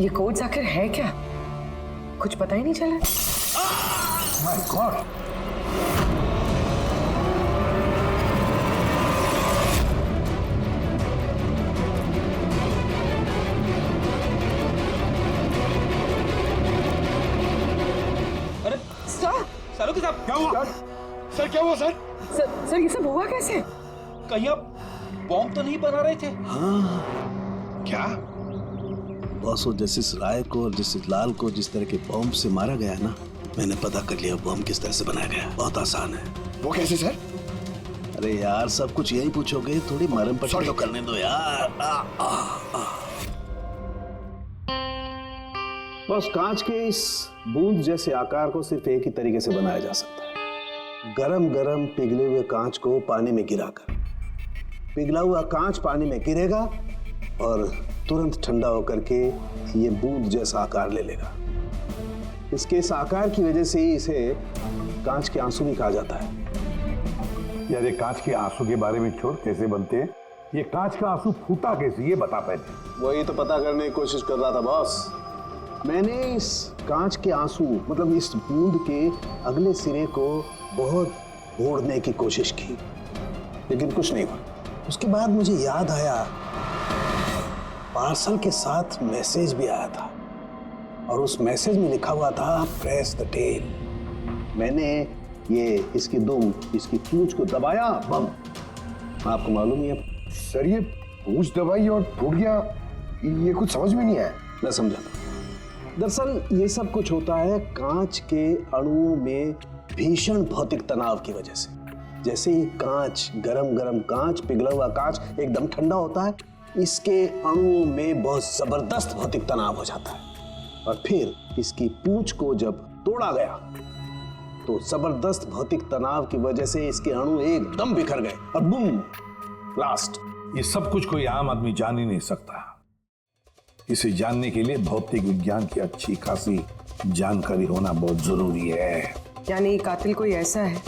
ये कोड्स आखिर है क्या? कुछ पता ही नहीं चला। My God! अरे सर! सालों के साहब क्या हुआ सर? क्या हुआ सर? सर ये सब हुआ कैसे? कहीं आप बॉम्ब तो नहीं बना रहे थे? हाँ। क्या? बॉस, वो जस्टिस राय को और जस्टिस लाल को जिस तरह के बॉम्ब से मारा गया ना, मैंने पता कर लिया बॉम्ब किस तरह से बनाया गया। बहुत आसान है। वो कैसे सर? अरे यार, सब कुछ यही पूछोगे, थोड़ी मरम पट्टी तो करने दो यार। बस कांच के इस बूंद जैसे आकार को सिर्फ एक ही तरीके से बनाया जा सकता है, गरम गरम पिघले हुए कांच को पानी में गिराकर। पिघला हुआ कांच पानी में गिरेगा और तुरंत ठंडा होकर के ये बूंद जैसा आकार ले लेगा। इसके इस आकार की वजह से ही इसे कांच के आंसू भी कहा जाता है। यार, ये कांच के आंसू के बारे में छोड़, कैसे बनते हैं? ये कांच का आंसू फूटा कैसे, ये बता पहले। वही तो पता करने की कोशिश कर रहा था बॉस। मैंने इस कांच के आंसू मतलब इस बूंद के अगले सिरे को बहुत मोड़ने की कोशिश की, लेकिन कुछ नहीं हुआ। उसके बाद मुझे याद आया, पार्सल के साथ मैसेज भी आया था और उस मैसेज में लिखा हुआ था प्रेस द टेल। मैंने ये इसकी दुम, इसकी पूंछ को दबाया, बम। आपको मालूम ही है सर, ये पूंछ दबाई और टूट गया, ये कुछ समझ में नहीं आया। मैं समझा। दरअसल ये सब कुछ होता है कांच के अणुओं में भीषण भौतिक तनाव की वजह से। जैसे ही कांच, गरम गरम कांच, पिघला हुआ कांच एकदम ठंडा होता है, इसके अणुओं में बहुत जबरदस्त भौतिक तनाव हो जाता है और फिर इसकी पूंछ को जब तोड़ा गया तो जबरदस्त भौतिक तनाव की वजह से इसके अणु एकदम बिखर गए और बूम, ब्लास्ट। ये सब कुछ कोई आम आदमी जान ही नहीं सकता। इसे जानने के लिए भौतिक विज्ञान की अच्छी खासी जानकारी होना बहुत जरूरी है। यानी कातिल कोई ऐसा है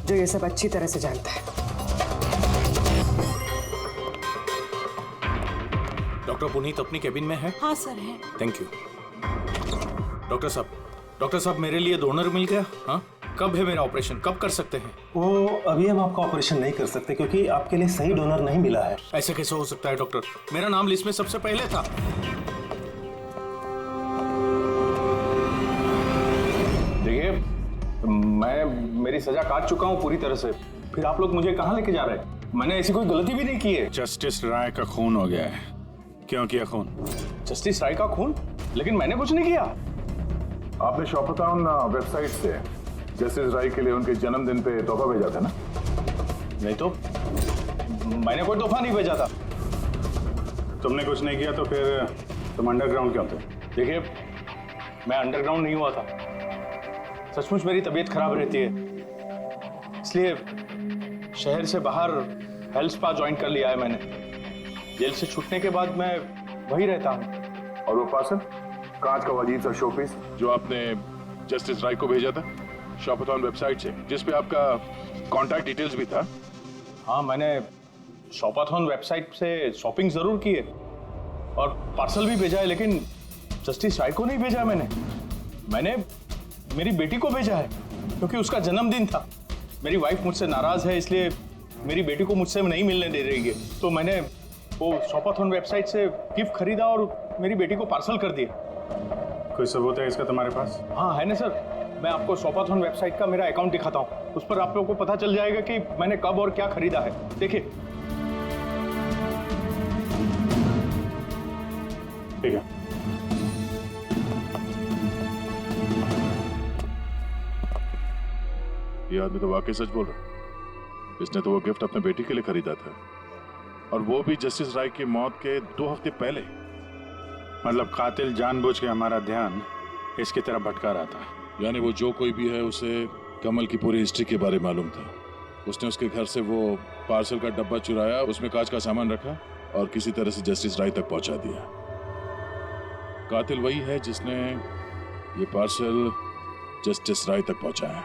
जो ये सब अच्छी तरह से जानता है। डॉक्टर पुनीत अपनी केबिन में है? हाँ सर है। Thank you. डॉक्टर साहब मेरे लिए डोनर मिल गया? हाँ, कब है मेरा ऑपरेशन, कब कर सकते हैं? वो अभी हम आपका ऑपरेशन नहीं कर सकते क्योंकि आपके लिए सही डोनर नहीं मिला है। ऐसे कैसे हो सकता है डॉक्टर? मेरा नाम लिस्ट में सबसे पहले था। देखिए, मेरी सजा काट चुका हूँ पूरी तरह से, फिर आप लोग मुझे कहाँ लेके जा रहे हैं? मैंने ऐसी कोई गलती भी नहीं की है। जस्टिस राय का खून हो गया है। क्यों किया खून? जस्टिस राय का खून? लेकिन मैंने कुछ नहीं किया। आपने शॉपटाउन वेबसाइट से जस्टिस राय के लिए उनके जन्मदिन पे तोहफा भेजा था ना? नहीं तो मैंने कोई तोहफा नहीं भेजा था। तुमने कुछ नहीं किया तो फिर तुम अंडरग्राउंड क्यों थे? देखिए, मैं अंडरग्राउंड नहीं हुआ था। सचमुच मेरी तबीयत खराब रहती है, इसलिए शहर से बाहर हेल्थ स्पा ज्वाइन कर लिया है मैंने। जेल से छूटने के बाद मैं वही रहता हूँ। और वो पार्सल, कांच का अजीब सा शोपीस जो आपने जस्टिस राय को भेजा था शॉपटाउन वेबसाइट से, जिसपे आपका कॉन्टैक्ट डिटेल्स भी था। हाँ, मैंने शॉपाथॉन वेबसाइट से शॉपिंग जरूर की है और पार्सल भी भेजा है, लेकिन जस्टिस राय को नहीं भेजा मैंने मेरी बेटी को भेजा है क्योंकि उसका जन्मदिन था। मेरी वाइफ मुझसे नाराज है, इसलिए मेरी बेटी को मुझसे नहीं मिलने दे रही है, तो मैंने वो शॉपाथॉन वेबसाइट से गिफ्ट खरीदा और मेरी बेटी को पार्सल कर दिया। कोई सबूत है इसका तुम्हारे पास? हाँ है ना सर, मैं आपको शॉपाथॉन वेबसाइट का मेरा अकाउंट दिखाता हूँ, उस पर आप लोगों को पता चल जाएगा कि मैंने कब और क्या खरीदा है। देखिए। ठीक है। ये आदमी तो वाकई सच बोल रहा। इसने तो वो गिफ्ट अपने बेटी के लिए खरीदा था, और वो भी जस्टिस राय की मौत के 2 हफ्ते पहले। मतलब कातिल जानबूझ के हमारा ध्यान इसकी तरफ भटका रहा था। यानी वो जो कोई भी है, उसे कमल की पूरी हिस्ट्री के बारे में मालूम था। उसने उसके घर से वो पार्सल का डब्बा चुराया, उसमें कांच का सामान रखा और किसी तरह से जस्टिस राय तक पहुंचा दिया। कातिल वही है जिसने ये पार्सल जस्टिस राय तक पहुंचाया।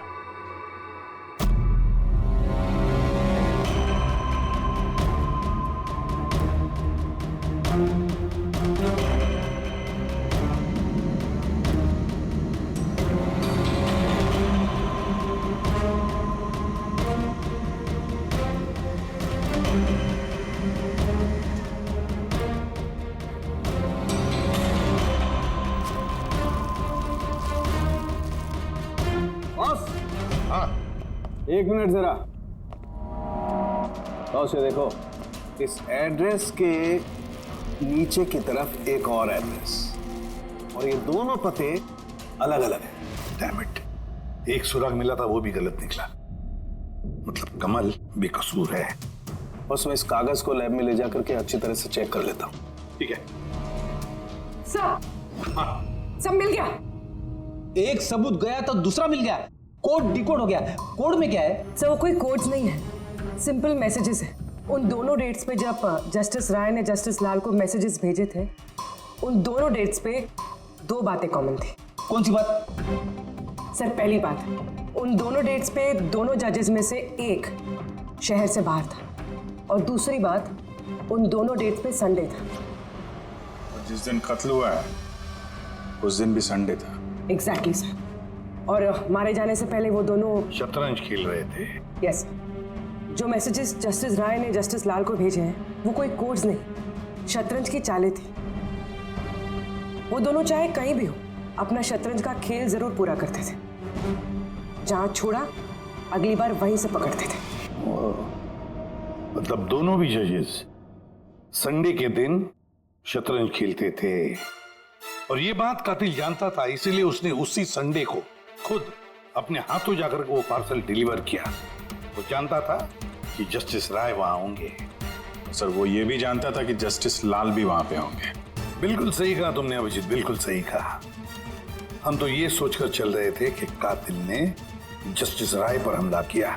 एक मिनट जरा, तो उसे देखो, इस एड्रेस के नीचे की तरफ एक और एड्रेस, और ये दोनों पते अलग अलग हैं। डैम इट, एक सुराग मिला था वो भी गलत निकला। मतलब कमल बेकसूर है। बस मैं इस कागज को लैब में ले जाकर के अच्छी तरह से चेक कर लेता हूँ। ठीक है। सब मिल गया। एक सबूत गया तो दूसरा मिल गया, कोड डिकोड हो गया। कोड में क्या है? सर वो कोई कोड्स नहीं है, सिंपल मैसेजेस है। उन दोनों डेट्स पे जब जस्टिस राय ने जस्टिस लाल को मैसेजेस भेजे थे, उन दोनों डेट्स पे दो बातें कॉमन थी। कौन सी बात? सर पहली बात, उन दोनों डेट्स पे दोनों जजेस में से एक शहर से बाहर था, और दूसरी बात, उन दोनों डेट्स पे संडे था। जिस दिन कत्ल हुआ है उस दिन भी संडे था। Exactly sir. और मारे जाने से पहले वो दोनों शतरंज खेल रहे थे। यस। जो मैसेजेस जस्टिस राय ने जस्टिस लाल को भेजे हैं वो कोई कोड्स नहीं, शतरंज की चालें थी। वो दोनों चाहे कहीं भी हो अपना शतरंज का खेल जरूर पूरा करते थे। जहां छोड़ा अगली बार वहीं से पकड़ते थे। मतलब दोनों भी जजेस संडे के दिन शतरंज खेलते थे, और ये बात कातिल जानता था, इसीलिए उसने उसी संडे को खुद अपने हाथों जाकर वो पार्सल डिलीवर किया। वो जानता था कि जस्टिस राय वहां होंगे। सर वो ये भी जानता था कि जस्टिस लाल भी वहां पे होंगे। बिल्कुल सही कहा तुमने अभिजीत, बिल्कुल सही कहा। हम तो ये सोचकर चल रहे थे कि कातिल ने जस्टिस राय पर हमला किया,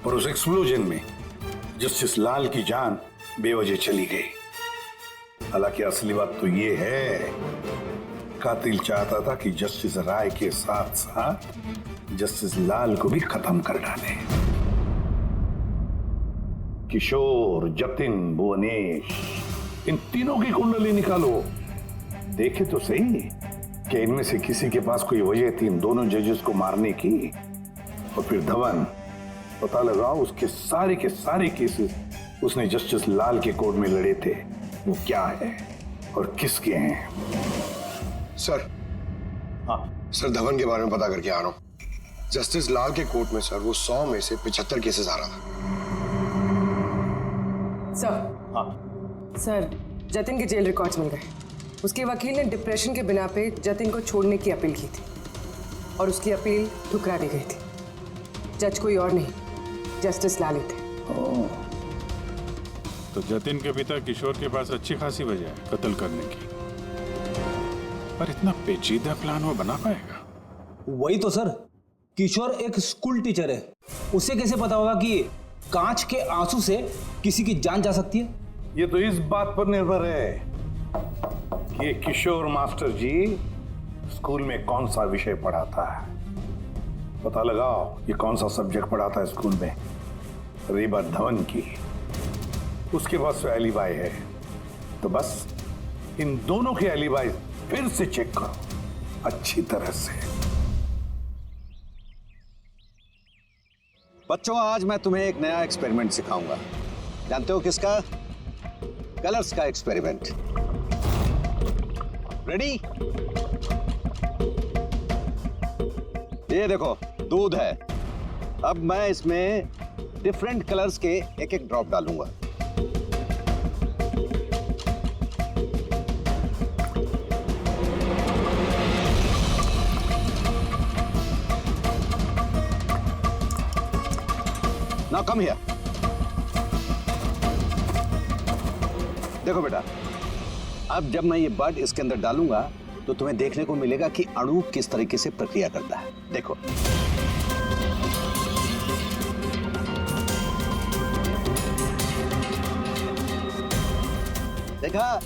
पर उस एक्सप्लोजन में जस्टिस लाल की जान बेवजह चली गई। हालांकि असली बात तो ये है, कातिल चाहता था कि जस्टिस राय के साथ साथ जस्टिस लाल को भी खत्म कर डाले। किशोर, जतिन, भुवनेश, इन तीनों की कुंडली निकालो, देखे तो सही कि इनमें से किसी के पास कोई वजह थी इन दोनों जजेस को मारने की। और फिर धवन, पता लगाओ उसके सारे के सारे केसेस उसने जस्टिस लाल के कोर्ट में लड़े थे, वो क्या है और किसके हैं। सर, हाँ सर, धवन के बारे में पता करके आ रहा हूँ। जस्टिस लाल के कोर्ट में सर वो 100 में से 75 केसेस आ रहा था। सर, हाँ सर जतिन के जेल रिकॉर्ड्स मिल गए। उसके वकील ने डिप्रेशन के बिना पे जतिन को छोड़ने की अपील की थी, और उसकी अपील ठुकरा दी गई थी। जज कोई और नहीं, जस्टिस लाल ही थे। तो जतिन के पिता किशोर के पास अच्छी खासी वजह है कत्ल करने की, पर इतना पेचीदा प्लान वो बना पाएगा? वही तो सर, किशोर एक स्कूल टीचर है, उसे कैसे पता होगा कि कांच के आंसू से किसी की जान जा सकती है? ये तो इस बात पर निर्भर है कि ये किशोर मास्टर जी स्कूल में कौन सा विषय पढ़ाता है। पता लगाओ ये कौन सा सब्जेक्ट पढ़ाता है स्कूल में। रही बात धवन की, उसके पास एलिबाई है, तो बस इन दोनों के एलिबाई फिर से चेक करो अच्छी तरह से। बच्चों, आज मैं तुम्हें एक नया एक्सपेरिमेंट सिखाऊंगा। जानते हो किसका? कलर्स का एक्सपेरिमेंट। रेडी? ये देखो, दूध है। अब मैं इसमें डिफरेंट कलर्स के एक एक ड्रॉप डालूंगा। Now come here. देखो बेटा, अब जब मैं ये बर्ड इसके अंदर डालूंगा तो तुम्हें देखने को मिलेगा कि अणु किस तरीके से प्रक्रिया करता है। देखो, देखा?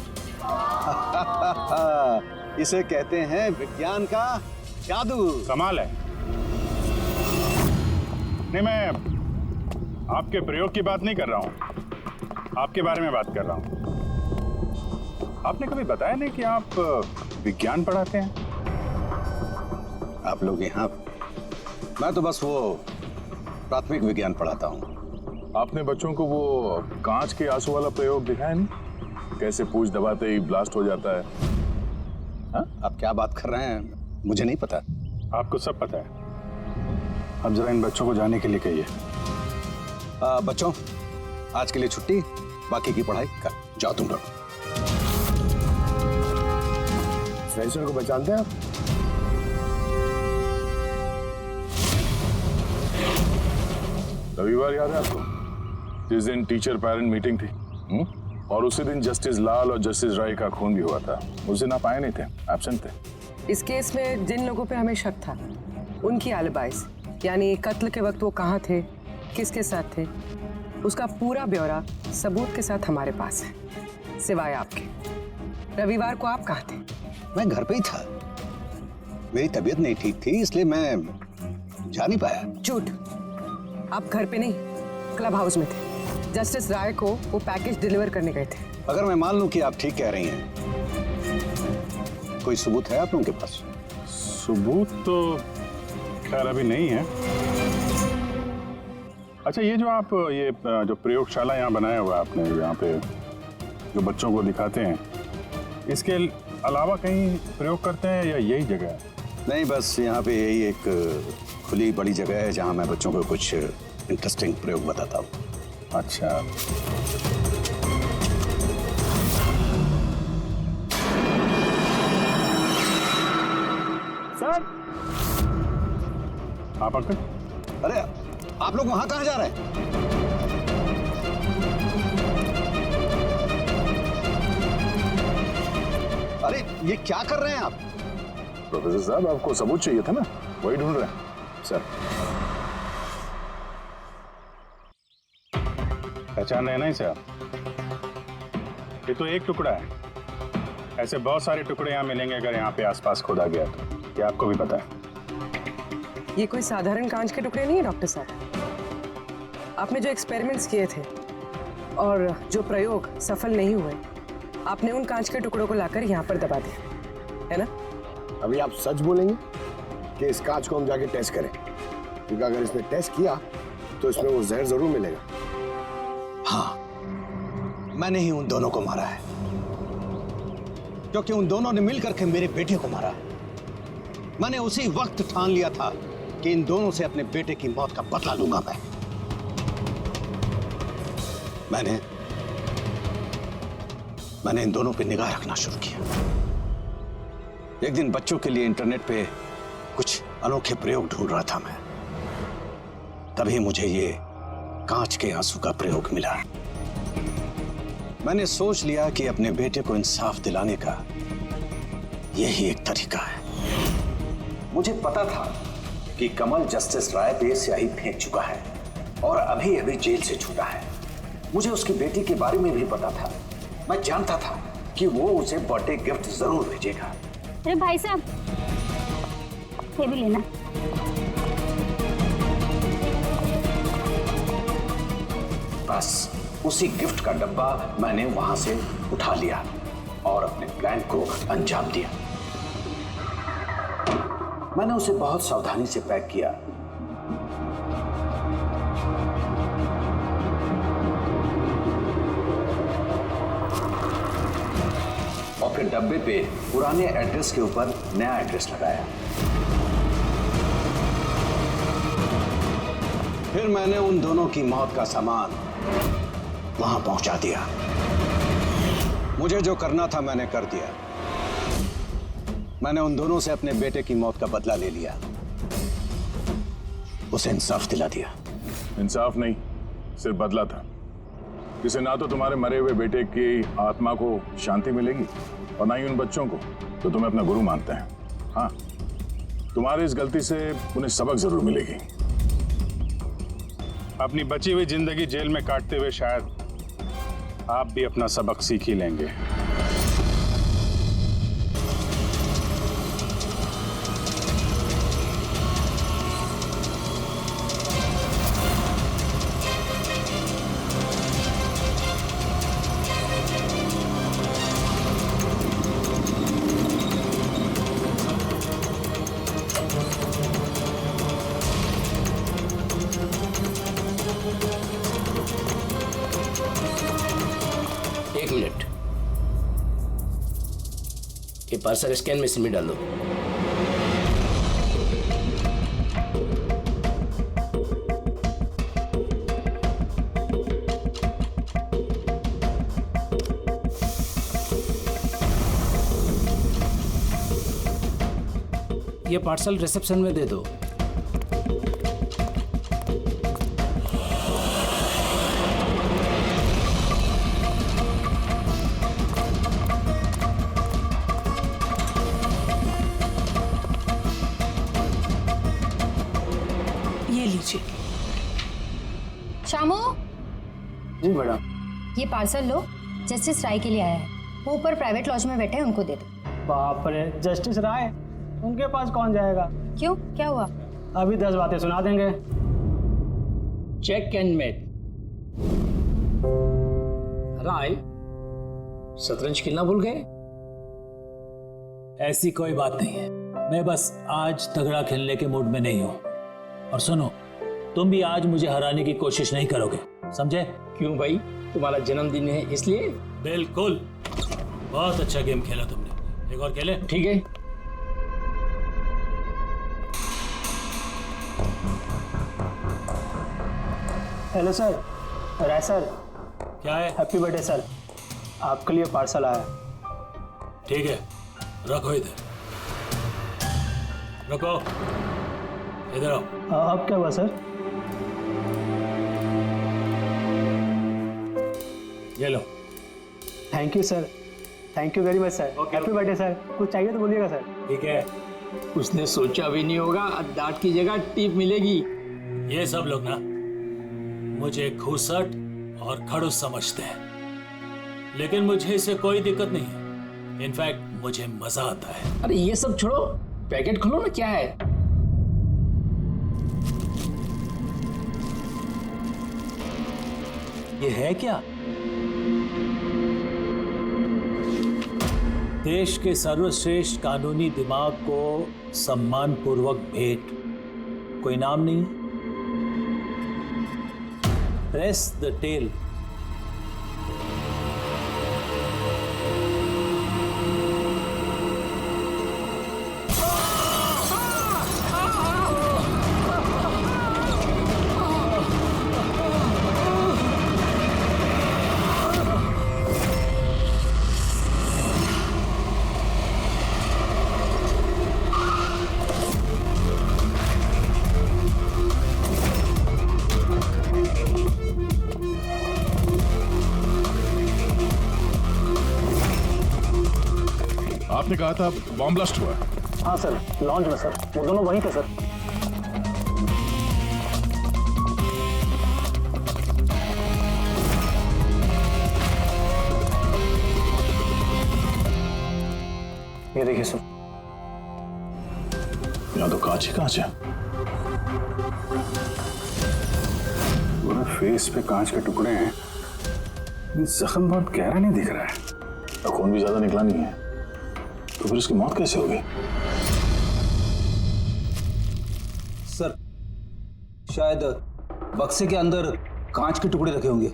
इसे कहते हैं विज्ञान का जादू। कमाल है। नहीं, मैं आपके प्रयोग की बात नहीं कर रहा हूं, आपके बारे में बात कर रहा हूं। आपने कभी बताया नहीं कि आप विज्ञान पढ़ाते हैं? आप लोग यहाँ? मैं तो बस वो प्राथमिक विज्ञान पढ़ाता हूँ। आपने बच्चों को वो कांच के आंसू वाला प्रयोग दिखाया नहीं? कैसे पूछ दबाते ही ब्लास्ट हो जाता है। हाँ? आप क्या बात कर रहे हैं? मुझे नहीं पता। आपको सब पता है। अब जरा इन बच्चों को जाने के लिए कहिए। बच्चों, आज के लिए छुट्टी, बाकी की पढ़ाई कर जाओ तुम लोग। सर को पहचानते हैं आप? रविवार याद है आपको, जिस दिन टीचर पेरेंट मीटिंग थी? और उसी दिन जस्टिस लाल और जस्टिस राय का खून भी हुआ था। उस दिन आप आए नहीं थे, एब्सेंट थे। इस केस में जिन लोगों पे हमें शक था उनकी आलिबाइस, यानी कत्ल के वक्त वो कहाँ थे, किसके साथ थे, उसका पूरा ब्यौरा सबूत के साथ हमारे पास है, सिवाय आपके। रविवार को आप कहाँ थे? मैं घर पे ही था, मेरी तबीयत नहीं ठीक थी इसलिए मैं जा नहीं पाया। झूठ, आप घर पे नहीं क्लब हाउस में थे। जस्टिस राय को वो पैकेज डिलीवर करने गए थे। अगर मैं मान लूं कि आप ठीक कह रही हैं, कोई सबूत है आप लोगों के पास? सबूत तो खैर अभी नहीं है। अच्छा, ये जो आप ये जो प्रयोगशाला यहाँ बनाया हुआ आपने, यहाँ पे जो बच्चों को दिखाते हैं, इसके अलावा कहीं प्रयोग करते हैं या यही जगह है? नहीं, बस यहाँ पे यही एक खुली बड़ी जगह है जहाँ मैं बच्चों को कुछ इंटरेस्टिंग प्रयोग बताता हूँ। अच्छा, सर, आप अंकल? अरे आप लोग वहां कहाँ जा रहे हैं? अरे ये क्या कर रहे हैं आप? प्रोफेसर साहब, आपको सबूत चाहिए था ना, वही ढूंढ रहे हैं। सर, पहचान रहे नहीं सर? ये तो एक टुकड़ा है, ऐसे बहुत सारे टुकड़े यहाँ मिलेंगे अगर यहाँ पे आसपास खोदा गया तो। ये आपको भी पता है। ये कोई साधारण कांच के टुकड़े नहीं है डॉक्टर साहब। आपने जो एक्सपेरिमेंट्स किए थे और जो प्रयोग सफल नहीं हुए, आपने उन कांच के टुकड़ों को लाकर यहाँ पर दबा दिया, है ना? अभी आप सच बोलेंगे कि इस कांच को हम जाके टेस्ट करें? क्योंकि अगर इसने टेस्ट किया तो इसमें वो जहर जरूर मिलेगा। हाँ, मैंने ही उन दोनों को मारा है, क्योंकि उन दोनों ने मिलकर के मेरे बेटे को मारा है। मैंने उसी वक्त ठान लिया था कि इन दोनों से अपने बेटे की मौत का बदला लूंगा मैं। मैंने इन दोनों पे निगाह रखना शुरू किया। एक दिन बच्चों के लिए इंटरनेट पे कुछ अनोखे प्रयोग ढूंढ रहा था मैं, तभी मुझे ये कांच के आंसू का प्रयोग मिला। मैंने सोच लिया कि अपने बेटे को इंसाफ दिलाने का यही एक तरीका है। मुझे पता था कि कमल जस्टिस राय पे स्याही फेंक चुका है और अभी अभी जेल से छूटा है। मुझे उसकी बेटी के बारे में भी पता था। मैं जानता था कि वो उसे बर्थडे गिफ्ट जरूर भेजेगा। अरे भाई साहब, ये भी लेना। बस उसी गिफ्ट का डब्बा मैंने वहां से उठा लिया और अपने प्लान को अंजाम दिया। मैंने उसे बहुत सावधानी से पैक किया। और फिर डब्बे पे पुराने एड्रेस के ऊपर नया एड्रेस लगाया। फिर मैंने उन दोनों की मौत का सामान वहां पहुंचा दिया। मुझे जो करना था मैंने कर दिया। मैंने उन दोनों से अपने बेटे की मौत का बदला ले लिया, उसे इंसाफ दिला दिया। इंसाफ नहीं, सिर्फ बदला था। जिसे ना तो तुम्हारे मरे हुए बेटे की आत्मा को शांति मिलेगी और ना ही उन बच्चों को जो तुम्हें अपना गुरु मानते हैं। हाँ, तुम्हारी इस गलती से उन्हें सबक जरूर मिलेगी। अपनी बची हुई जिंदगी जेल में काटते हुए शायद आप भी अपना सबक सीख ही लेंगे। एक मिनट, ये पार्सल स्कैन मशीन में डाल दो। ये पार्सल रिसेप्शन में दे दो। ये लीजिए। शामू, जी मैडम। ये पार्सल लो, जस्टिस राय के लिए आया है। वो ऊपर प्राइवेट लॉज में बैठे हैं, उनको दे दो। बाप रे, जस्टिस राय उनके पास कौन जाएगा? क्यों, क्या हुआ? अभी 10 बातें सुना देंगे। Check and met. राय, शतरंज खेलना भूल गए? ऐसी कोई बात नहीं है, मैं बस आज तगड़ा खेलने के मूड में नहीं हूं। और सुनो, तुम भी आज मुझे हराने की कोशिश नहीं करोगे, समझे? क्यों भाई, तुम्हारा जन्मदिन है इसलिए? बिल्कुल। बहुत अच्छा गेम खेला तुमने, एक और खेले? ठीक है। हेलो सर, राय सर। क्या है? हैप्पी बर्थडे सर, आपके लिए पार्सल आया। ठीक है, रखो इधर, रखो इधर आओ। अब क्या हुआ सर? ये लो। Thank you sir, thank you very much sir. Happy birthday sir. कुछ चाहिए तो बोलिएगा सर। ठीक है। उसने सोचा भी नहीं होगा डांट की जगह टिप मिलेगी। ये सब लोग ना मुझे घूसट और खड़ूस समझते हैं, लेकिन मुझे इससे कोई दिक्कत नहीं है। इनफैक्ट मुझे मजा आता है। अरे ये सब छोड़ो, पैकेट खोलो ना, क्या है? ये है क्या? देश के सर्वश्रेष्ठ कानूनी दिमाग को सम्मान पूर्वक भेंट। कोई नाम नहीं? Press the tail. आपने कहा था बॉम्ब ब्लास्ट हुआ? हाँ सर, लॉन्च में सर। वो दोनों वहीं थे सर। ये देखिए सर। यहाँ तो कांच ही कांच है। पूरा फेस पे कांच के टुकड़े हैं। जख्म बहुत गहरा नहीं दिख रहा है। और खून भी ज्यादा निकला नहीं है, तो फिर उसकी मौत कैसे होगी? सर, शायद बक्से के अंदर कांच के टुकड़े रखे होंगे।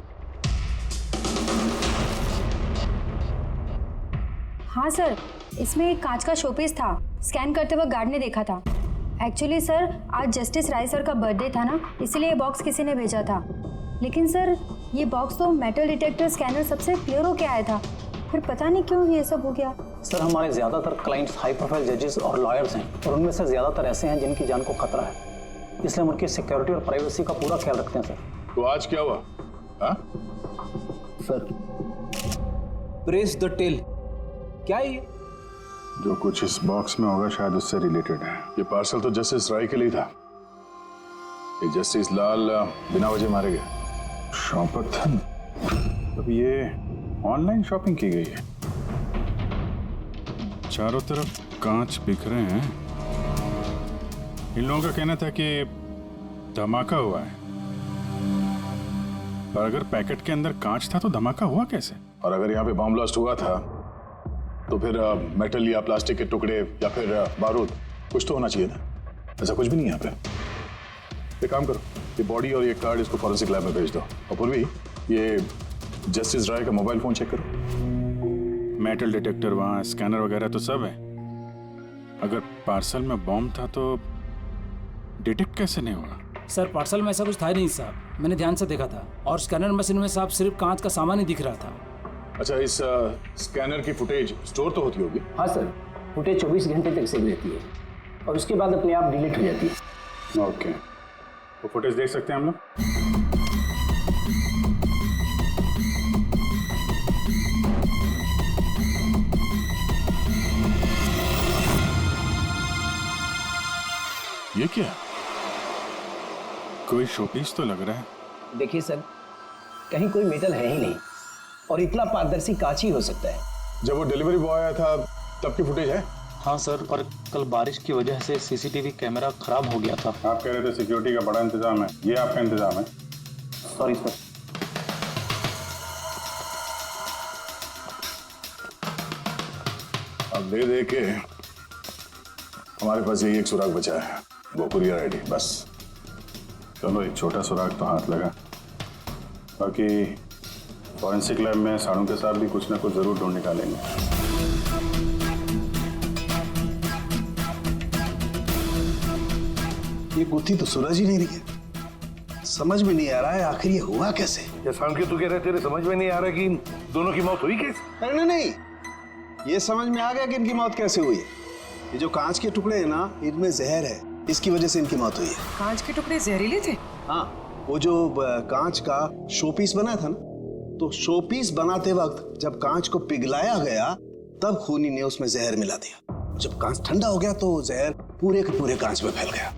हाँ सर, इसमें एक कांच का शोपीस था। स्कैन करते वक्त गार्ड ने देखा था। एक्चुअली सर, आज जस्टिस राय सर का बर्थडे था ना, इसलिए ये बॉक्स किसी ने भेजा था। लेकिन सर, ये बॉक्स तो मेटल डिटेक्टर स्कैनर सबसे क्लियर होके आया था, फिर पता नहीं क्यों ये सब हो गया। सर, हमारे ज़्यादातर क्लाइंट्स हाई प्रोफाइल जजेस और लॉयर्स हैं, और उनमें से ज़्यादातर ऐसे हैं जिनकी जान को खतरा है, इसलिए हम उनकी सिक्योरिटी और प्राइवेसी का पूरा ख्याल रखते हैं सर। तो आज क्या हुआ? हाँ? Sir, press the tail. क्या है ये? जो कुछ इस बॉक्स में होगा शायद उससे रिलेटेड है। ये पार्सल तो जस्टिस राय के लिए था। ये जस्टिस लाल बिना वजह मारे गए। शौपथन, अब ये ऑनलाइन शॉपिंग की गई है। चारों तरफ कांच बिखरे हैं। इन लोगों का कहना था कि धमाका हुआ है, पर अगर पैकेट के अंदर कांच था तो धमाका हुआ कैसे? और अगर यहाँ पे बॉम्ब ब्लास्ट हुआ था तो फिर मेटल या प्लास्टिक के टुकड़े या फिर बारूद कुछ तो होना चाहिए था। ऐसा कुछ भी नहीं है यहाँ पे। एक काम करो, ये बॉडी और ये कार्ड इसको फॉरेंसिक लैब में भेज दो। और पूर्वी, ये जस्टिस राय का मोबाइल फोन चेक करो। मेटल डिटेक्टर वहाँ, स्कैनर वगैरह तो सब है। अगर पार्सल में बॉम्ब था तो डिटेक्ट कैसे नहीं हुआ? सर, पार्सल में ऐसा कुछ था ही नहीं साहब, मैंने ध्यान से देखा था। और स्कैनर मशीन में साहब सिर्फ कांच का सामान ही दिख रहा था। अच्छा, इस स्कैनर की फुटेज स्टोर तो होती होगी? हाँ सर, फुटेज 24 घंटे तक सेव रहती है। और उसके बाद अपने आप डिलीट हो जाती है। ओके, वो फुटेज देख सकते हैं हम लोग? ये क्या? कोई शोपीस तो लग रहा है। देखिए सर, कहीं कोई मेटल है ही नहीं और इतना पारदर्शी कांच ही हो सकता है। जब वो डिलीवरी बॉय आया था तब की फुटेज है? हाँ सर, पर कल बारिश की वजह से सीसीटीवी कैमरा खराब हो गया था। आप कह रहे थे सिक्योरिटी का बड़ा इंतजाम है, ये आपका इंतजाम है? Sorry sir. अब दे के हमारे पास यही एक सुराग बचा है, वो कुरियर आईडी, बस। चलो, एक छोटा सुराग तो हाथ लगा। बाकी फॉरेंसिक लैब में साड़ों के साथ भी कुछ ना कुछ जरूर ढूंढ निकालेंगे। ये गुत्थी तो सूरज ही नहीं रही है। समझ में नहीं आ रहा है आखिर ये हुआ कैसे। ये शाम के तू कह रहे तेरे समझ में नहीं आ रहा कि इन दोनों की मौत हुई कैसे? अरे नहीं, ये समझ में आ गया कि इनकी मौत कैसे हुई है। ये जो कांच के टुकड़े हैं ना, इनमें जहर है, इसकी वजह से इनकी मौत हुई है। कांच के टुकड़े जहरीले थे? हाँ, वो जो कांच का शोपीस बना था ना, तो शोपीस बनाते वक्त जब कांच को पिघलाया गया तब खूनी ने उसमें जहर मिला दिया। जब कांच ठंडा हो गया तो जहर पूरे के पूरे कांच में फैल गया।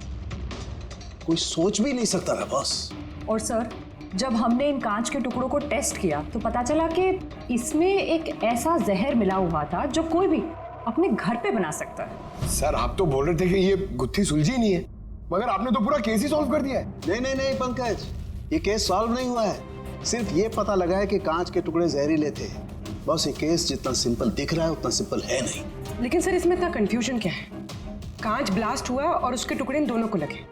कोई सोच भी नहीं सकता था बॉस। और सर, जब हमने इन कांच के टुकड़ों को टेस्ट किया तो पता चला कि इसमें एक ऐसा जहर मिला हुआ था जो कोई भी अपने घर पे बना सकता है। सर, आप तो बोल रहे थे कि ये गुत्थी सुलझी नहीं है, मगर आपने तो पूरा केस ही सॉल्व कर दिया है। नहीं नहीं नहीं पंकज, ये केस सॉल्व नहीं हुआ है। सिर्फ ये पता लगा है कि कांच के टुकड़े जहरीले थे। बस ये केस जितना सिंपल दिख रहा है उतना सिंपल है नहीं। लेकिन सर, इसमें इतना कंफ्यूजन क्या है? कांच ब्लास्ट हुआ और उसके टुकड़े इन दोनों को लगे,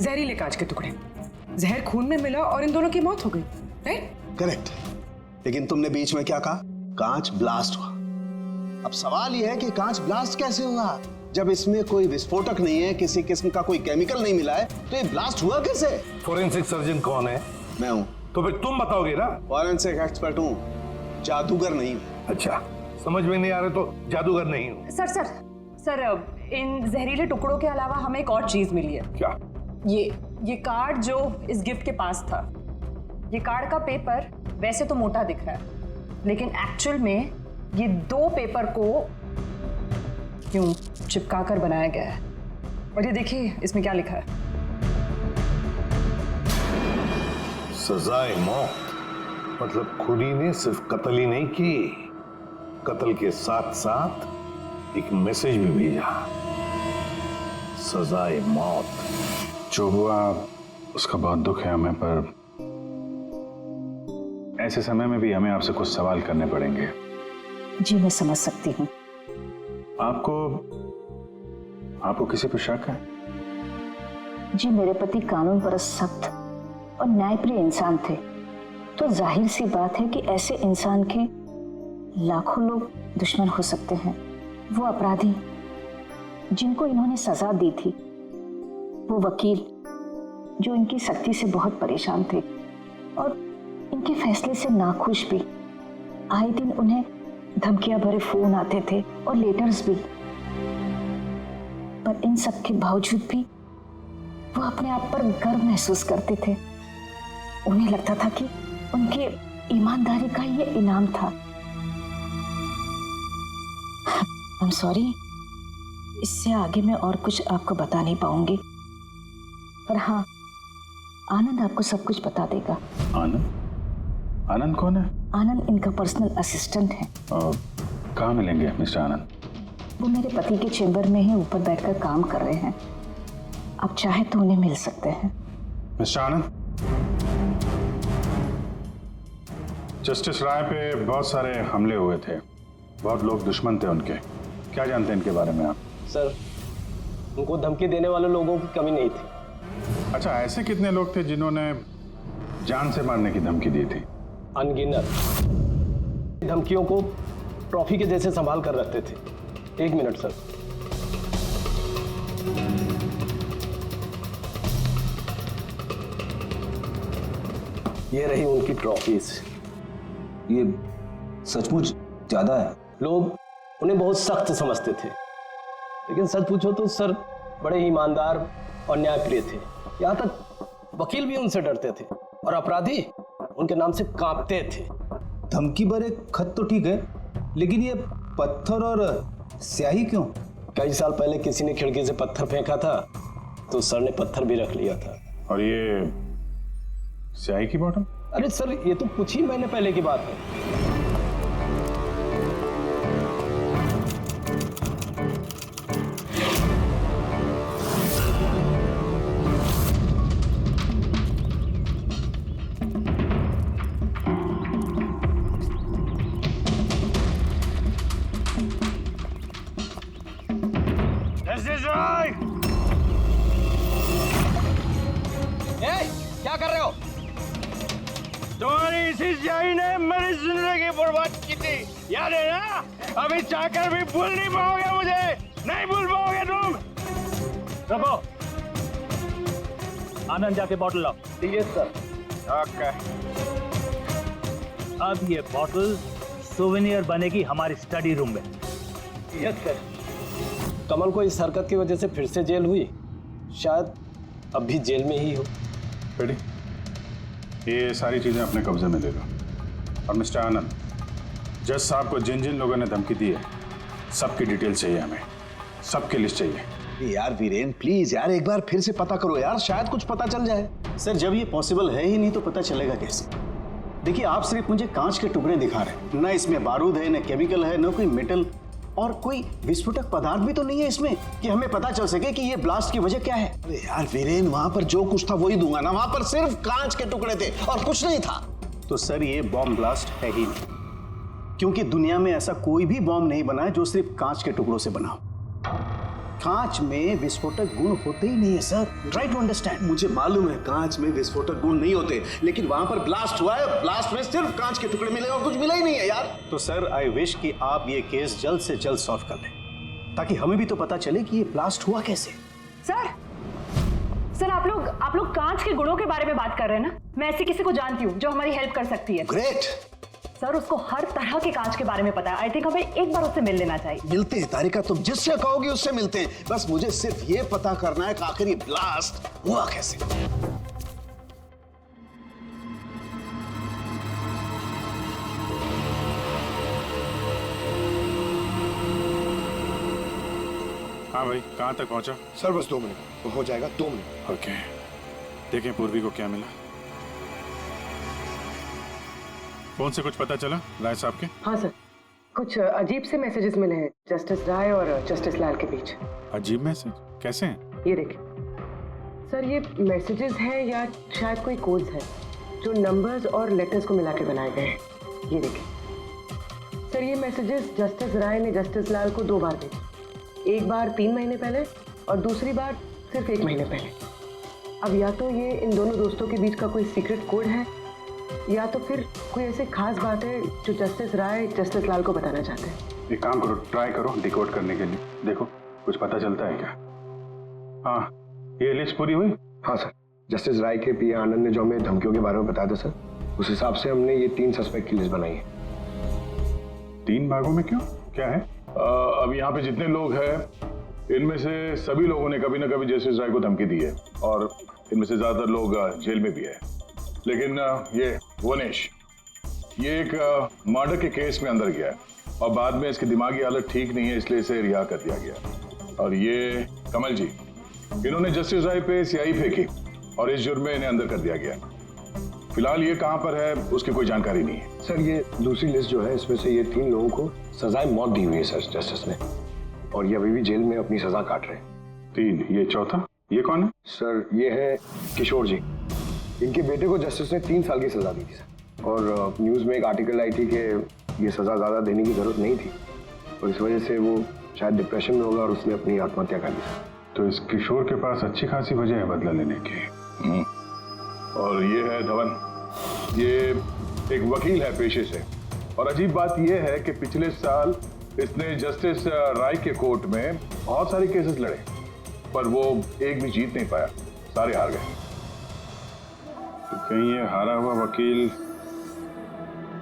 जहरीले कांच के टुकड़े, जहर खून में मिला और इन दोनों की मौत हो गई, राइट? करेक्ट। लेकिन तुमने बीच में क्या कहा? कांच ब्लास्ट हुआ। अब सवाल यह है कि कांच ब्लास्ट कैसे हुआ? जब इसमें कोई विस्फोटक नहीं है, किसी किस्म का कोई केमिकल नहीं मिला है, तो ये ब्लास्ट हुआ कैसे? फोरेंसिक सर्जन कौन है? मैं हूँ। तो फिर तुम बताओगे ना। फॉरेंसिक एक्सपर्ट हूँ, जादूगर नहीं हूँ। अच्छा, समझ में नहीं आ रहा तो जादूगर नहीं हूँ। सर सर सर, इन जहरीले टुकड़ों के अलावा हमें एक और चीज मिली है। क्या? ये कार्ड जो इस गिफ्ट के पास था, ये कार्ड का पेपर वैसे तो मोटा दिख रहा है, लेकिन एक्चुअल में ये दो पेपर को यूं चिपका कर बनाया गया है। और ये देखिए इसमें क्या लिखा है। सजाए मौत। मतलब खूनी ने सिर्फ कत्ल ही नहीं की, कत्ल के साथ साथ एक मैसेज भी भेजा, सजाए मौत। जो हुआ उसका बहुत दुख है हमें, पर ऐसे समय में भी हमें आपसे कुछ सवाल करने पड़ेंगे। जी मैं समझ सकती हूँ। आपको किसी पर शक है? जी मेरे पति कानून पर सख्त और न्यायप्रिय इंसान थे, तो जाहिर सी बात है कि ऐसे इंसान के लाखों लोग दुश्मन हो सकते हैं। वो अपराधी जिनको इन्होंने सजा दी थी, वो वकील जो इनकी सख्ती से बहुत परेशान थे और इनके फैसले से नाखुश भी। आए दिन उन्हें धमकियां भरे फोन आते थे और लेटर्स भी, पर इन सब के बावजूद भी वो अपने आप पर गर्व महसूस करते थे। उन्हें लगता था कि उनके ईमानदारी का ये इनाम था। आई एम सॉरी, इससे आगे मैं और कुछ आपको बता नहीं पाऊंगी, पर हाँ, आनंद आपको सब कुछ बता देगा। आनंद? आनंद कौन है? आनंद इनका पर्सनल असिस्टेंट है। कहाँ मिलेंगे मिस्टर आनंद? वो मेरे पति के चेंबर में ही ऊपर बैठकर काम कर रहे हैं। आप चाहे तो उन्हें मिल सकते हैं। मिस्टर आनंद, जस्टिस राय पे बहुत सारे हमले हुए थे, बहुत लोग दुश्मन थे उनके। क्या जानते हैं इनके बारे में आप? सर, उनको धमकी देने वाले लोगों की कमी नहीं थी। अच्छा, ऐसे कितने लोग थे जिन्होंने जान से मारने की धमकी दी थी? अनगिनत। धमकियों को ट्रॉफी के जैसे संभाल कर रखते थे। एक मिनट सर। ये रही उनकी ट्रॉफीज। ये सचमुच ज्यादा है। लोग उन्हें बहुत सख्त समझते थे, लेकिन सच पूछो तो सर बड़े ही ईमानदार और न्यायप्रिय थे। यहाँ तक वकील भी उनसे डरते थे और अपराधी उनके नाम से कांपते थे। धमकी भरे खत तो ठीक है, लेकिन ये पत्थर और स्याही क्यों? कई साल पहले किसी ने खिड़की से पत्थर फेंका था तो सर ने पत्थर भी रख लिया था। और ये स्याही की बॉटल? अरे सर ये तो कुछ ही महीने पहले की बात है। क्या कर रहे हो? तुम्हारी इसी स्याही ने मेरी जिंदगी बर्बाद की थी, याद है ना? अभी चाहकर भी भूल नहीं पाओगे मुझे, नहीं भूल पाओगे तुम। रखो, आनंद जाके बॉटल लाओ। ठीक है सर। ओके। अब ये बॉटल सोवेनियर बनेगी हमारी स्टडी रूम में। Yes sir. कमल को इस हरकत की वजह से फिर से जेल हुई, शायद अब भी जेल में ही हो। रेडी? ये सारी चीजें अपने कब्जे में ले लो। और मिस्टर आनंद, जज साहब को जिन जिन लोगों ने धमकी दी है सबकी डिटेल चाहिए, हमें सबकी लिस्ट चाहिए। यार वीरेन प्लीज यार एक बार फिर से पता करो यार, शायद कुछ पता चल जाए। सर जब ये पॉसिबल है ही नहीं तो पता चलेगा कैसे? देखिए आप सिर्फ मुझे कांच के टुकड़े दिखा रहे हैं, ना इसमें बारूद है, ना केमिकल है, ना कोई मेटल, और कोई विस्फोटक पदार्थ भी तो नहीं है इसमें कि हमें पता चल सके कि ये ब्लास्ट की वजह क्या है। अरे यार वीरेन, वहां पर जो कुछ था वही दूंगा ना, वहां पर सिर्फ कांच के टुकड़े थे और कुछ नहीं था। तो सर ये बॉम्ब ब्लास्ट है ही नहीं, क्योंकि दुनिया में ऐसा कोई भी बॉम्ब नहीं बना है जो सिर्फ कांच के टुकड़ों से बना हो। कांच में विस्फोटक गुण होते ही नहीं है सर, ट्राई टू अंडरस्टैंड। मुझे मालूम है कांच में विस्फोटक गुण नहीं होते, लेकिन वहां पर ब्लास्ट हुआ है, ब्लास्ट में सिर्फ कांच के टुकड़े मिले और कुछ मिला ही नहीं है यार। तो सर आई विश कि आप ये केस जल्द से जल्द सॉल्व कर लें, ताकि हमें भी तो पता चले कि ये ब्लास्ट हुआ कैसे। सर आप लोग कांच के गुणों के बारे में बात कर रहे हैं ना? मैं ऐसी किसी को जानती हूँ जो हमारी हेल्प कर सकती है। ग्रेट सर, उसको हर तरह के कांच के बारे में पता है। आई थिंक हमें एक बार उससे मिल लेना चाहिए। मिलते हैं तारिका, तुम जिससे कहोगी उससे मिलते हैं। बस मुझे सिर्फ ये पता करना है कि आखिर ये ब्लास्ट हुआ कैसे। हाँ भाई, कहाँ तक पहुँचा? सर बस 2 मिनट हो जाएगा, 2 मिनट। ओके, देखें पूर्वी को क्या मिला। फोन से कुछ पता चला राय साहब के? हाँ सर, कुछ अजीब से मैसेजेस मिले हैं जस्टिस राय और जस्टिस लाल के बीच। अजीब मैसेज? कैसे हैं? ये देखिए सर, ये मैसेजेस हैं या शायद कोई कोड्स है जो नंबर्स और लेटर्स को मिला के बनाए गए हैं। ये देखिए सर, ये मैसेजेस जस्टिस राय ने जस्टिस लाल को 2 बार भेजे, एक बार 3 महीने पहले और दूसरी बार सिर्फ 1 महीने पहले। अब या तो ये इन दोनों दोस्तों के बीच का कोई सीक्रेट कोड है या तो फिर कोई ऐसी खास बात है जो जस्टिस राय जस्टिस लाल को बताना चाहते हैं। एक काम करो, ट्राई करो डिकोड करने के लिए, देखो कुछ पता चलता है क्या। हाँ, ये लिस्ट पूरी हुई? हाँ सर, जस्टिस राय के पीए आनंद ने जो हमें धमकियों के बारे में बताया था सर, उस हिसाब से हमने ये 3 सस्पेक्ट की लिस्ट बनाई है। 3 भागों में क्यों, क्या है? अब यहाँ पे जितने लोग हैं इनमें से सभी लोगों ने कभी ना कभी जस्टिस राय को धमकी दी है और इनमें से ज्यादातर लोग जेल में भी है। लेकिन ये वनेश, ये एक मर्डर के केस में अंदर गया है और बाद में इसकी दिमागी हालत ठीक नहीं है, इसलिए इसे रिहा कर दिया गया। और ये कमल जी, इन्होंने जस्टिस राय पे स्याही फेंकी और इस जुर्म में इन्हें अंदर कर दिया गया। फिलहाल ये कहाँ पर है उसकी कोई जानकारी नहीं है। सर ये दूसरी लिस्ट जो है इसमें से ये 3 लोगों को सजाए मौत दी हुई है सर जस्टिस ने, और ये अभी भी जेल में अपनी सजा काट रहे हैं। 3, ये चौथा, ये कौन है? सर ये है किशोर जी, इनके बेटे को जस्टिस ने 3 साल की सजा दी थी सर, और न्यूज़ में एक आर्टिकल आई थी कि ये सजा ज़्यादा देने की जरूरत नहीं थी और इस वजह से वो शायद डिप्रेशन में होगा और उसने अपनी आत्महत्या कर ली। तो इस किशोर के पास अच्छी खासी वजह है बदला लेने की। और ये है धवन, ये एक वकील है पेशे से, और अजीब बात यह है कि पिछले साल इसने जस्टिस राय के कोर्ट में बहुत सारे केसेस लड़े पर वो एक भी जीत नहीं पाया, सारे हार गए। तो कहीं ये हारा हुआ वकील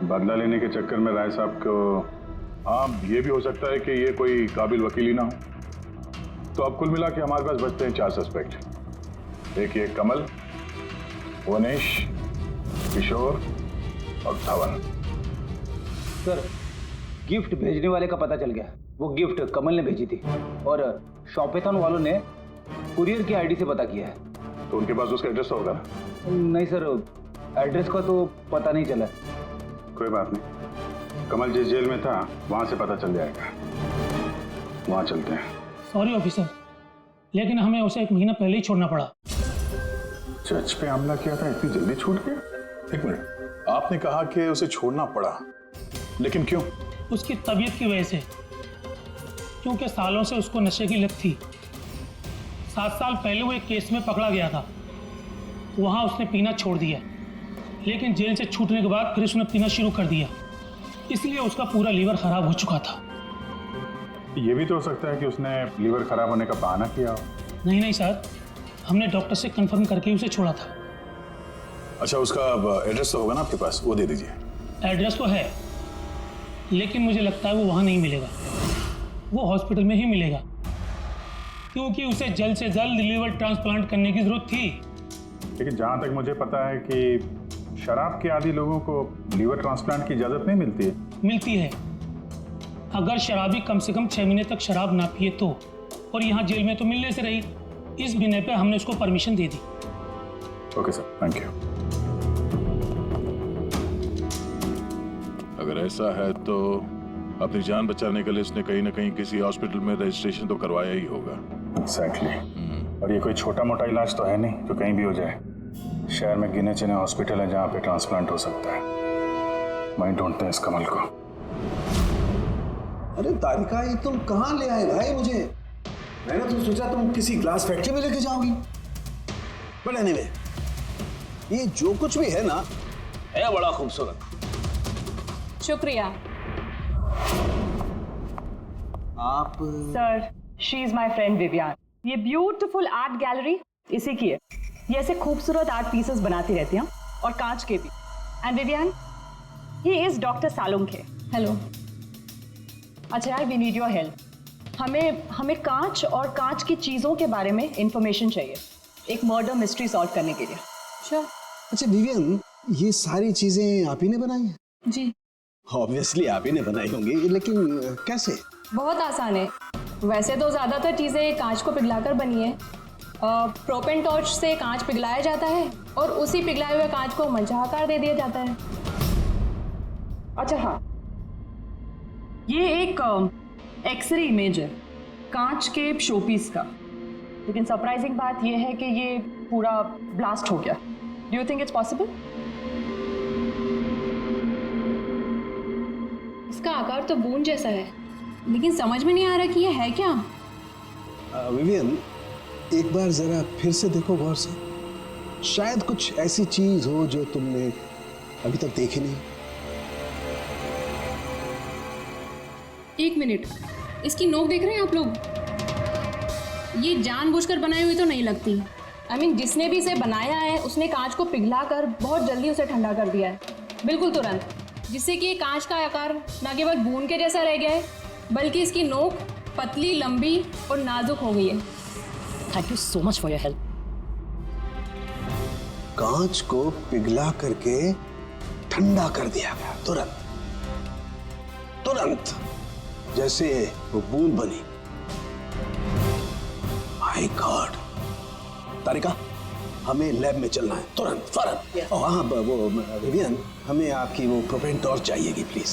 बदला लेने के चक्कर में राय साहब को, हाँ ये भी हो सकता है कि ये कोई काबिल वकील ही ना हो। तो अब कुल मिला के हमारे पास बचते हैं 4 सस्पेक्ट। एक ये कमल, वनेश, किशोर और धवन। सर, गिफ्ट भेजने वाले का पता चल गया। वो गिफ्ट कमल ने भेजी थी और शॉपेथॉन वालों ने कुरियर की आईडी से पता किया है। तो उनके पास उसका एड्रेस तो होगा ना? नहीं सर, एड्रेस का तो पता नहीं चला। कोई बात नहीं, कमल जिस जेल में था वहां से पता चल जाएगा। वहां चलते हैं। सॉरी ऑफिसर, लेकिन हमें उसे 1 महीना पहले ही छोड़ना पड़ा। जज पे हमला किया था, इतनी जल्दी छूट गया? एक मिनट, आपने कहा कि उसे छोड़ना पड़ा, लेकिन क्यों? उसकी तबीयत की वजह से, क्योंकि सालों से उसको नशे की लत थी। 7 साल पहले वो एक केस में पकड़ा गया था, वहाँ उसने पीना छोड़ दिया, लेकिन जेल से छूटने के बाद फिर उसने पीना शुरू कर दिया, इसलिए उसका पूरा लीवर खराब हो चुका था। ये भी तो हो सकता है कि उसने लीवर खराब होने का बहाना किया हो। नहीं सर, हमने डॉक्टर से कंफर्म करके उसे छोड़ा था। अच्छा, उसका एड्रेस तो होगा ना आपके पास, वो दे दीजिए। एड्रेस तो है, लेकिन मुझे लगता है वो वहाँ नहीं मिलेगा, वो हॉस्पिटल में ही मिलेगा, क्योंकि उसे जल्द से जल्द लीवर ट्रांसप्लांट करने की जरूरत थी। लेकिन जहाँ तक मुझे पता है कि शराब के आदी लोगों को लीवर ट्रांसप्लांट की इजाज़त नहीं मिलती है। मिलती है, अगर शराबी कम से कम 6 महीने तक शराब ना पिए तो, और यहाँ जेल में तो मिलने से रही, इस बिना पे हमने उसको permission they the. Okay sir, thank you. अगर ऐसा है तो अपनी जान बचाने के लिए उसने कहीं ना कहीं किसी हॉस्पिटल में रजिस्ट्रेशन तो करवाया ही होगा। एग्जैक्टली। और ये कोई छोटा मोटा इलाज तो है नहीं जो कहीं भी हो जाए। शहर में गिने चुने हॉस्पिटल है जहाँ पे ट्रांसप्लांट हो सकता है। वहीं ढूंढते हैं इस कमल को। अरे तारिका, ये तुम कहाँ ले आए भाई मुझे? मैंने तो सोचा तुम किसी ग्लास फैक्ट्री में लेके जाओगी। बट एनीवे, ये जो कुछ भी है ना, है बड़ा खूबसूरत। शुक्रिया। आप sir, she is my friend Vivian. ये ब्यूटीफुल आर्ट गैलरी इसी की है। ये ऐसे खूबसूरत आर्ट पीसेस बनाती रहती हैं, और कांच के भी। And Vivian, he is doctor Salunkhe. Hello. अच्छा यार, वी नीड योर हेल्प। हमें कांच और कांच की चीजों के बारे में इंफॉर्मेशन चाहिए, एक मर्डर मिस्ट्री सॉल्व करने के लिए। श्योर। अच्छा विवियन, ये सारी चीजें आप ही ने बनाई हैं? जी। ऑब्वियसली आप ही ने बनाई होंगी, लेकिन कैसे? बहुत आसान है। वैसे तो ज़्यादातर चीज़ें कांच को पिघलाकर बनी है। प्रोपेन टॉर्च से कांच पिघलाया जाता है और उसी पिघलाए हुए कांच को मंशा आकार दे दिया जाता है। अच्छा हाँ, ये एक एक्सरे इमेज है कांच के शोपीस का, लेकिन सरप्राइजिंग बात ये है कि ये पूरा ब्लास्ट हो गया। Do you think it's possible? इसका आकार तो बूंद जैसा है, लेकिन समझ में नहीं आ रहा कि ये है क्या। विवियन, एक बार जरा फिर से देखो गौर से। शायद कुछ ऐसी चीज हो जो तुमने अभी तक देखी नहीं। एक मिनट, इसकी नोक देख रहे हैं आप लोग? ये जानबूझकर बनाई हुई तो नहीं लगती। I mean, जिसने भी इसे बनाया है उसने कांच को पिघलाकर बहुत जल्दी उसे ठंडा कर दिया है, बिल्कुल तुरंत, जिससे कि ये कांच का आकार न केवल बूंद के जैसा रह गया है, बल्कि इसकी नोक पतली, लंबी और नाजुक हो गई है। Thank you so much for your help. कांच को पिघला करके ठंडा कर दिया गया, तुरंत तुरंत, जैसे वो बूंद बनी। My God. तारिका, हमें लैब में चलना है तुरंत, फौरन। हाँ वो विवियन, हमें आपकी वो प्रोपेन टॉर्च चाहिएगी प्लीज।